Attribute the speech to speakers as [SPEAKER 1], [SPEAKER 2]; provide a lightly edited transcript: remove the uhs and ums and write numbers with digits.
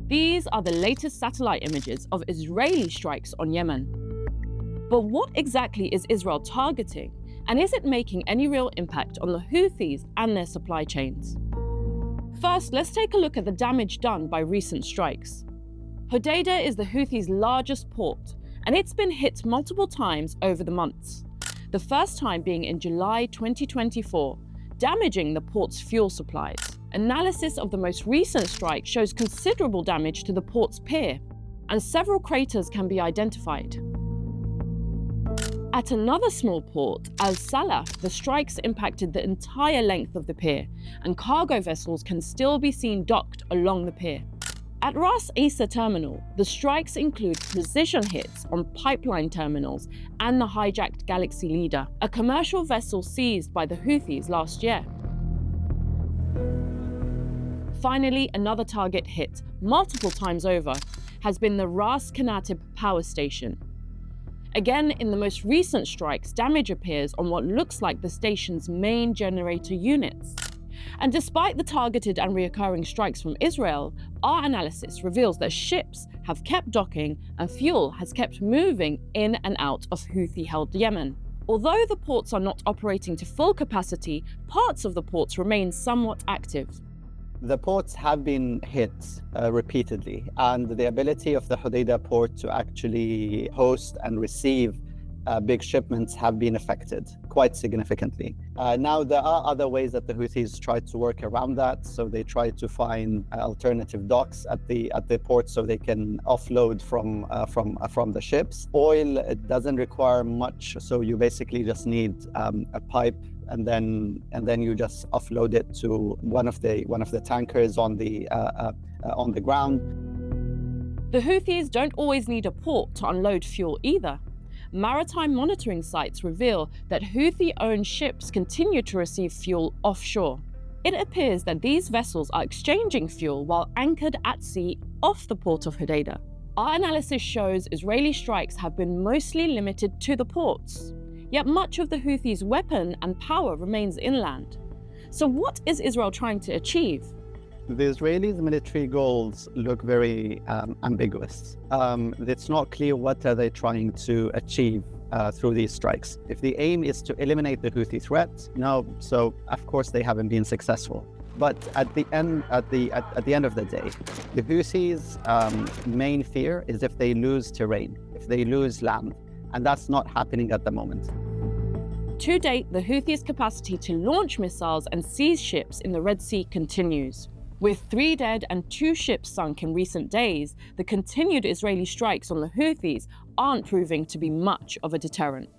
[SPEAKER 1] These are the latest satellite images of Israeli strikes on Yemen. But what exactly is Israel targeting, and is it making any real impact on the Houthis and their supply chains? First, let's take a look at the damage done by recent strikes. Hodeidah is the Houthis' largest port, and it's been hit multiple times over the months. The first time being in July 2024, damaging the port's fuel supplies. Analysis of the most recent strike shows considerable damage to the port's pier, and several craters can be identified. At another small port, Al Salaf, the strikes impacted the entire length of the pier, and cargo vessels can still be seen docked along the pier. At Ras Isa terminal, the strikes include precision hits on pipeline terminals and the hijacked Galaxy Leader, a commercial vessel seized by the Houthis last year. Finally, another target hit, multiple times over, has been the Ras Kanatib power station. Again, in the most recent strikes, damage appears on what looks like the station's main generator units. And despite the targeted and recurring strikes from Israel, our analysis reveals that ships have kept docking and fuel has kept moving in and out of Houthi-held Yemen. Although the ports are not operating to full capacity, parts of the ports remain somewhat active.
[SPEAKER 2] The ports have been hit repeatedly, and the ability of the Hodeidah port to actually host and receive big shipments have been affected quite significantly. Now, there are other ways that the Houthis try to work around that. So they try to find alternative docks at the port so they can offload from the ships. Oil, it doesn't require much, so you basically just need a pipe, and then you just offload it to one of the tankers on the ground.
[SPEAKER 1] The Houthis don't always need a port to unload fuel either. Maritime monitoring sites reveal that Houthi-owned ships continue to receive fuel offshore. It appears that these vessels are exchanging fuel while anchored at sea off the port of Hodeidah. Our analysis shows Israeli strikes have been mostly limited to the ports, yet much of the Houthis' weapon and power remains inland. So what is Israel trying to achieve?
[SPEAKER 2] The Israelis' military goals look very ambiguous. It's not clear what are they trying to achieve through these strikes. If the aim is to eliminate the Houthi threat, no, so of course they haven't been successful. But at the end of the day, the Houthis' main fear is if they lose terrain, if they lose land, and that's not happening at the moment.
[SPEAKER 1] To date, the Houthis' capacity to launch missiles and seize ships in the Red Sea continues. With 3 dead and 2 ships sunk in recent days, the continued Israeli strikes on the Houthis aren't proving to be much of a deterrent.